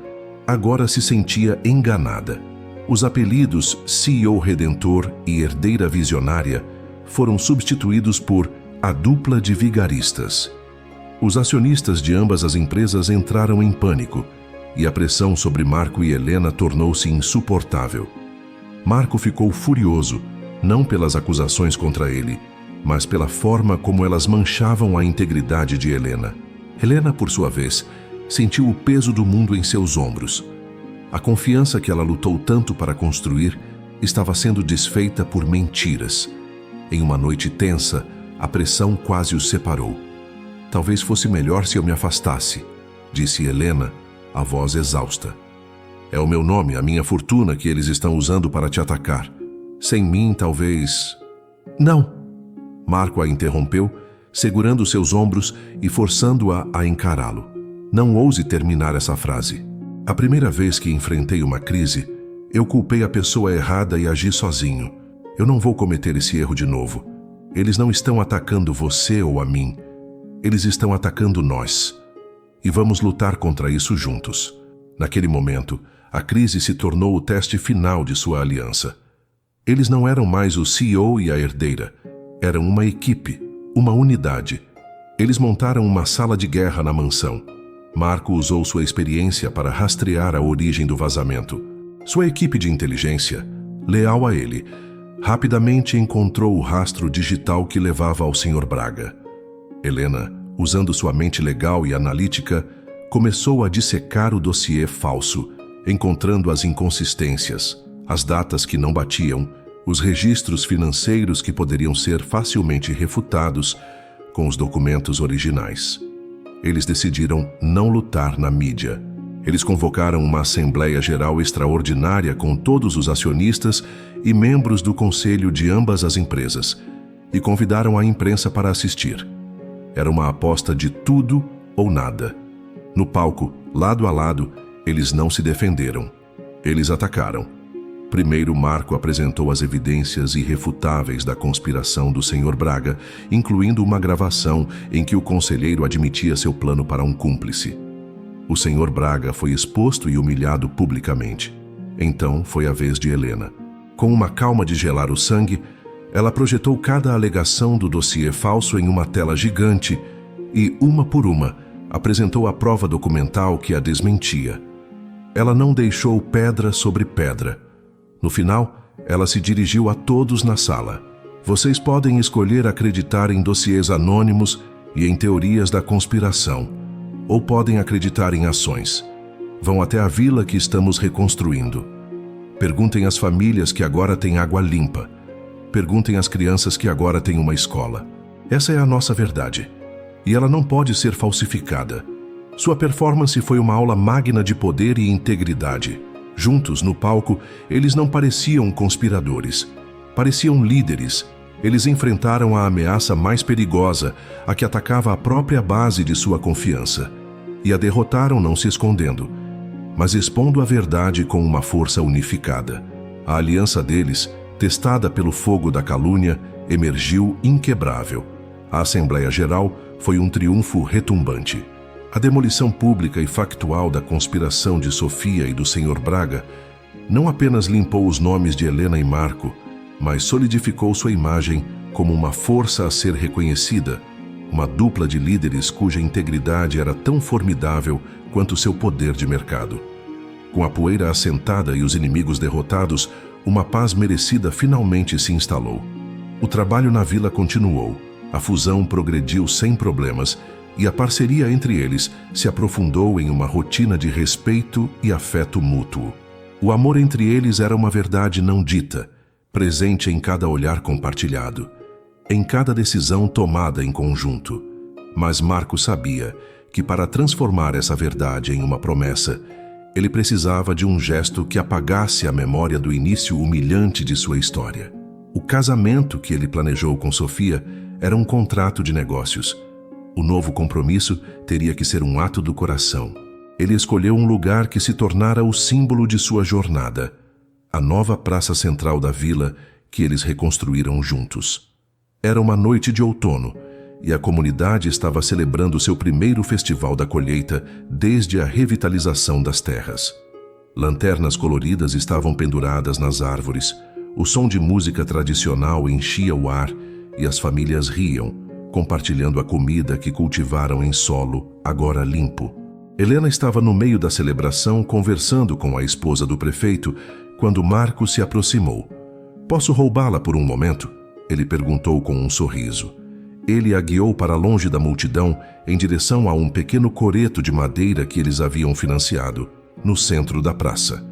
agora se sentia enganada. Os apelidos CEO Redentor e Herdeira Visionária foram substituídos por a dupla de vigaristas. Os acionistas de ambas as empresas entraram em pânico e a pressão sobre Marco e Helena tornou-se insuportável. Marco ficou furioso, não pelas acusações contra ele, mas pela forma como elas manchavam a integridade de Helena. Helena, por sua vez, sentiu o peso do mundo em seus ombros. A confiança que ela lutou tanto para construir estava sendo desfeita por mentiras. Em uma noite tensa, a pressão quase os separou. Talvez fosse melhor se eu me afastasse, disse Helena, a voz exausta. É o meu nome, a minha fortuna que eles estão usando para te atacar. Sem mim, talvez... Não! Marco a interrompeu, segurando seus ombros e forçando-a a encará-lo. Não ouse terminar essa frase. A primeira vez que enfrentei uma crise, eu culpei a pessoa errada e agi sozinho. Eu não vou cometer esse erro de novo. Eles não estão atacando você ou a mim. Eles estão atacando nós. E vamos lutar contra isso juntos. Naquele momento, a crise se tornou o teste final de sua aliança. Eles não eram mais o CEO e a herdeira. Eram uma equipe, uma unidade. Eles montaram uma sala de guerra na mansão. Marco usou sua experiência para rastrear a origem do vazamento. Sua equipe de inteligência, leal a ele, rapidamente encontrou o rastro digital que levava ao Sr. Braga. Helena, usando sua mente legal e analítica, começou a dissecar o dossiê falso, encontrando as inconsistências, as datas que não batiam, os registros financeiros que poderiam ser facilmente refutados com os documentos originais. Eles decidiram não lutar na mídia. Eles convocaram uma Assembleia Geral Extraordinária com todos os acionistas e membros do conselho de ambas as empresas e convidaram a imprensa para assistir. Era uma aposta de tudo ou nada. No palco, lado a lado, eles não se defenderam. Eles atacaram. Primeiro, Marco apresentou as evidências irrefutáveis da conspiração do Sr. Braga, incluindo uma gravação em que o conselheiro admitia seu plano para um cúmplice. O Sr. Braga foi exposto e humilhado publicamente. Então foi a vez de Helena. Com uma calma de gelar o sangue, ela projetou cada alegação do dossiê falso em uma tela gigante e, uma por uma, apresentou a prova documental que a desmentia. Ela não deixou pedra sobre pedra. No final, ela se dirigiu a todos na sala. Vocês podem escolher acreditar em dossiês anônimos e em teorias da conspiração, ou podem acreditar em ações. Vão até a vila que estamos reconstruindo. Perguntem às famílias que agora têm água limpa. Perguntem às crianças que agora têm uma escola. Essa é a nossa verdade. E ela não pode ser falsificada. Sua performance foi uma aula magna de poder e integridade. Juntos, no palco, eles não pareciam conspiradores. Pareciam líderes. Eles enfrentaram a ameaça mais perigosa, a que atacava a própria base de sua confiança. E a derrotaram não se escondendo, mas expondo a verdade com uma força unificada. A aliança deles, testada pelo fogo da calúnia, emergiu inquebrável. A Assembleia Geral foi um triunfo retumbante. A demolição pública e factual da conspiração de Sofia e do Sr. Braga não apenas limpou os nomes de Helena e Marco, mas solidificou sua imagem como uma força a ser reconhecida, uma dupla de líderes cuja integridade era tão formidável quanto seu poder de mercado. Com a poeira assentada e os inimigos derrotados, uma paz merecida finalmente se instalou. O trabalho na vila continuou, a fusão progrediu sem problemas e a parceria entre eles se aprofundou em uma rotina de respeito e afeto mútuo. O amor entre eles era uma verdade não dita, presente em cada olhar compartilhado, em cada decisão tomada em conjunto. Mas Marco sabia que para transformar essa verdade em uma promessa, ele precisava de um gesto que apagasse a memória do início humilhante de sua história. O casamento que ele planejou com Sofia era um contrato de negócios. O novo compromisso teria que ser um ato do coração. Ele escolheu um lugar que se tornara o símbolo de sua jornada, a nova praça central da vila que eles reconstruíram juntos. Era uma noite de outono e a comunidade estava celebrando seu primeiro festival da colheita desde a revitalização das terras. Lanternas coloridas estavam penduradas nas árvores, o som de música tradicional enchia o ar e as famílias riam, compartilhando a comida que cultivaram em solo, agora limpo. Helena estava no meio da celebração conversando com a esposa do prefeito quando Marco se aproximou. "Posso roubá-la por um momento?" ele perguntou com um sorriso. Ele a guiou para longe da multidão em direção a um pequeno coreto de madeira que eles haviam financiado, no centro da praça.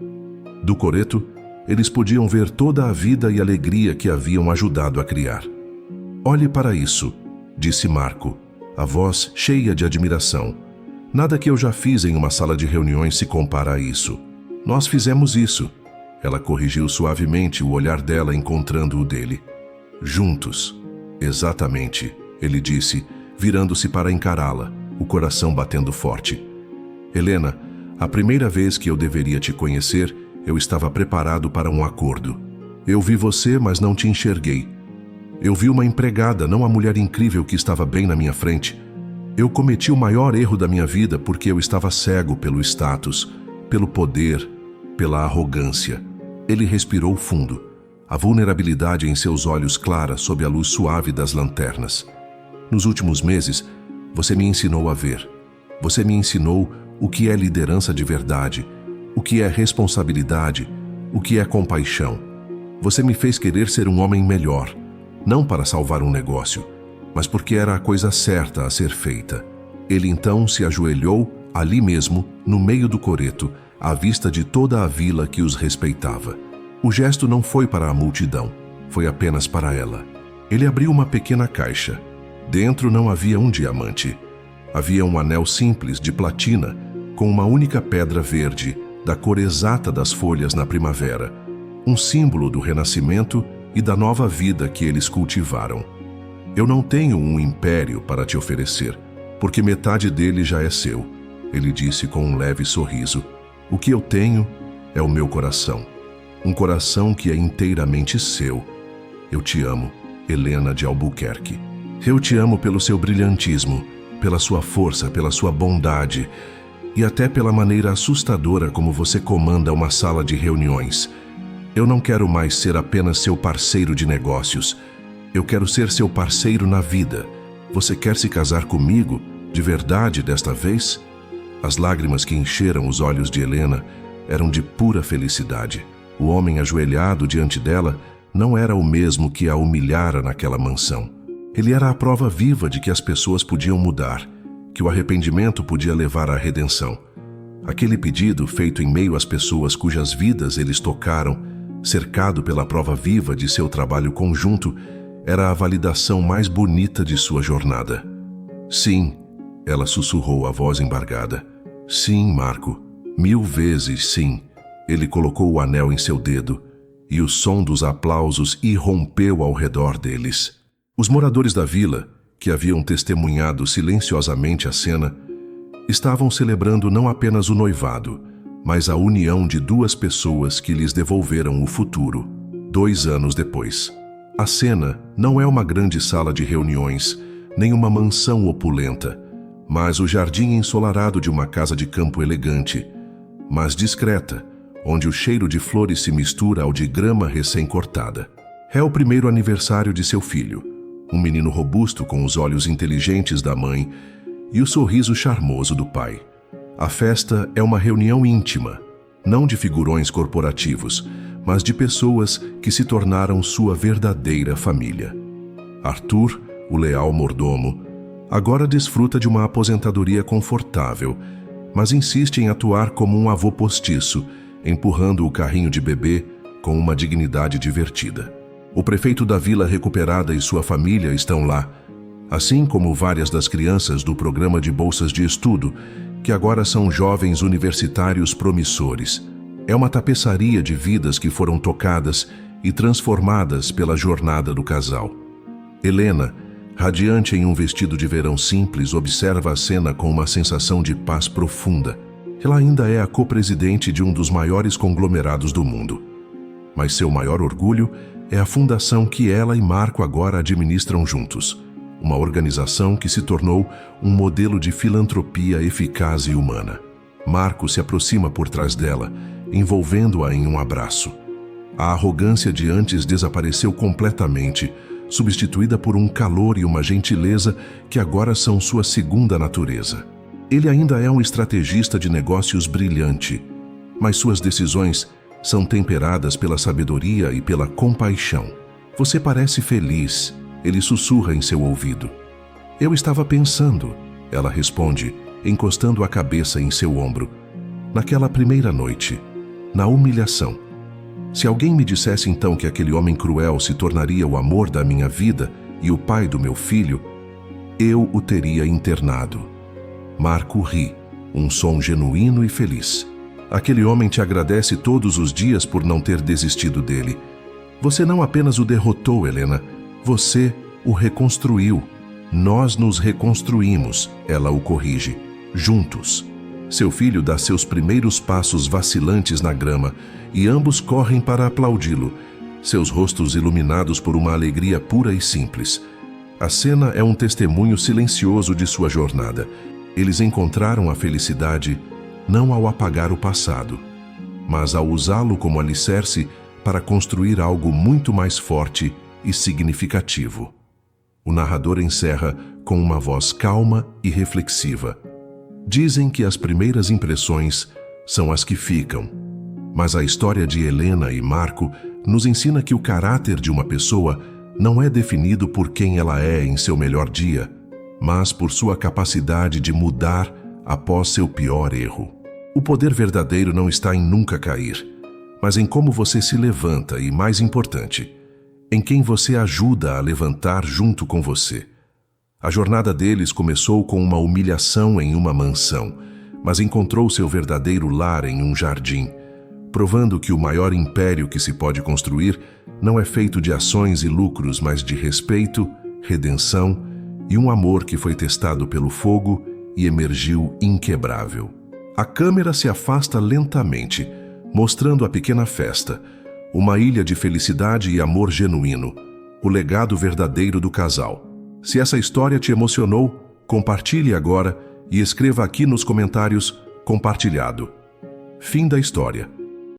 Do coreto, eles podiam ver toda a vida e alegria que haviam ajudado a criar. "Olhe para isso", disse Marco, a voz cheia de admiração. "Nada que eu já fiz em uma sala de reuniões se compara a isso. Nós fizemos isso." Ela corrigiu suavemente o olhar dela encontrando o dele. "Juntos." "Exatamente", ele disse, virando-se para encará-la, o coração batendo forte. "Helena, a primeira vez que eu deveria te conhecer, eu estava preparado para um acordo. Eu vi você, mas não te enxerguei. Eu vi uma empregada, não a mulher incrível que estava bem na minha frente. Eu cometi o maior erro da minha vida porque eu estava cego pelo status, pelo poder, pela arrogância." Ele respirou fundo, a vulnerabilidade em seus olhos clara sob a luz suave das lanternas. "Nos últimos meses, você me ensinou a ver. Você me ensinou o que é liderança de verdade, o que é responsabilidade, o que é compaixão. Você me fez querer ser um homem melhor, não para salvar um negócio, mas porque era a coisa certa a ser feita." Ele então se ajoelhou ali mesmo, no meio do coreto, à vista de toda a vila que os respeitava. O gesto não foi para a multidão, foi apenas para ela. Ele abriu uma pequena caixa. Dentro não havia um diamante. Havia um anel simples de platina, com uma única pedra verde, da cor exata das folhas na primavera, um símbolo do renascimento e da nova vida que eles cultivaram. "Eu não tenho um império para te oferecer, porque metade dele já é seu", ele disse com um leve sorriso. "O que eu tenho é o meu coração. Um coração que é inteiramente seu. Eu te amo, Helena de Albuquerque. Eu te amo pelo seu brilhantismo, pela sua força, pela sua bondade e até pela maneira assustadora como você comanda uma sala de reuniões. Eu não quero mais ser apenas seu parceiro de negócios. Eu quero ser seu parceiro na vida. Você quer se casar comigo, de verdade, desta vez?" As lágrimas que encheram os olhos de Helena eram de pura felicidade. O homem ajoelhado diante dela não era o mesmo que a humilhara naquela mansão. Ele era a prova viva de que as pessoas podiam mudar, que o arrependimento podia levar à redenção. Aquele pedido feito em meio às pessoas cujas vidas eles tocaram, cercado pela prova viva de seu trabalho conjunto, era a validação mais bonita de sua jornada. "Sim", ela sussurrou a voz embargada. "Sim, Marco, 1000 vezes sim." Ele colocou o anel em seu dedo e o som dos aplausos irrompeu ao redor deles. Os moradores da vila, que haviam testemunhado silenciosamente a cena, estavam celebrando não apenas o noivado, mas a união de duas pessoas que lhes devolveram o futuro, 2 anos depois. A cena não é uma grande sala de reuniões, nem uma mansão opulenta, mas o jardim ensolarado de uma casa de campo elegante, mas discreta, onde o cheiro de flores se mistura ao de grama recém-cortada. É o primeiro aniversário de seu filho, um menino robusto com os olhos inteligentes da mãe e o sorriso charmoso do pai. A festa é uma reunião íntima, não de figurões corporativos, mas de pessoas que se tornaram sua verdadeira família. Arthur, o leal mordomo, agora desfruta de uma aposentadoria confortável, mas insiste em atuar como um avô postiço, empurrando o carrinho de bebê com uma dignidade divertida. O prefeito da vila recuperada e sua família estão lá, assim como várias das crianças do programa de bolsas de estudo, que agora são jovens universitários promissores. É uma tapeçaria de vidas que foram tocadas e transformadas pela jornada do casal. Helena, radiante em um vestido de verão simples, observa a cena com uma sensação de paz profunda. Ela ainda é a co-presidente de um dos maiores conglomerados do mundo. Mas seu maior orgulho é a fundação que ela e Marco agora administram juntos. Uma organização que se tornou um modelo de filantropia eficaz e humana. Marco se aproxima por trás dela, envolvendo-a em um abraço. A arrogância de antes desapareceu completamente, substituída por um calor e uma gentileza que agora são sua segunda natureza. Ele ainda é um estrategista de negócios brilhante, mas suas decisões são temperadas pela sabedoria e pela compaixão. Você parece feliz, ele sussurra em seu ouvido. Eu estava pensando, ela responde, encostando a cabeça em seu ombro. Naquela primeira noite, na humilhação. Se alguém me dissesse então que aquele homem cruel se tornaria o amor da minha vida e o pai do meu filho, eu o teria internado. Marco ri, um som genuíno e feliz. Aquele homem te agradece todos os dias por não ter desistido dele. Você não apenas o derrotou, Helena, você o reconstruiu. Nós nos reconstruímos, ela o corrige, juntos. Seu filho dá seus primeiros passos vacilantes na grama e ambos correm para aplaudi-lo, seus rostos iluminados por uma alegria pura e simples. A cena é um testemunho silencioso de sua jornada. Eles encontraram a felicidade não ao apagar o passado, mas ao usá-lo como alicerce para construir algo muito mais forte e significativo. O narrador encerra com uma voz calma e reflexiva. Dizem que as primeiras impressões são as que ficam, mas a história de Helena e Marco nos ensina que o caráter de uma pessoa não é definido por quem ela é em seu melhor dia, mas por sua capacidade de mudar após seu pior erro. O poder verdadeiro não está em nunca cair, mas em como você se levanta e, mais importante, em quem você ajuda a levantar junto com você. A jornada deles começou com uma humilhação em uma mansão, mas encontrou seu verdadeiro lar em um jardim, provando que o maior império que se pode construir não é feito de ações e lucros, mas de respeito, redenção e um amor que foi testado pelo fogo e emergiu inquebrável. A câmera se afasta lentamente, mostrando a pequena festa, uma ilha de felicidade e amor genuíno, o legado verdadeiro do casal. Se essa história te emocionou, compartilhe agora e escreva aqui nos comentários compartilhado. Fim da história.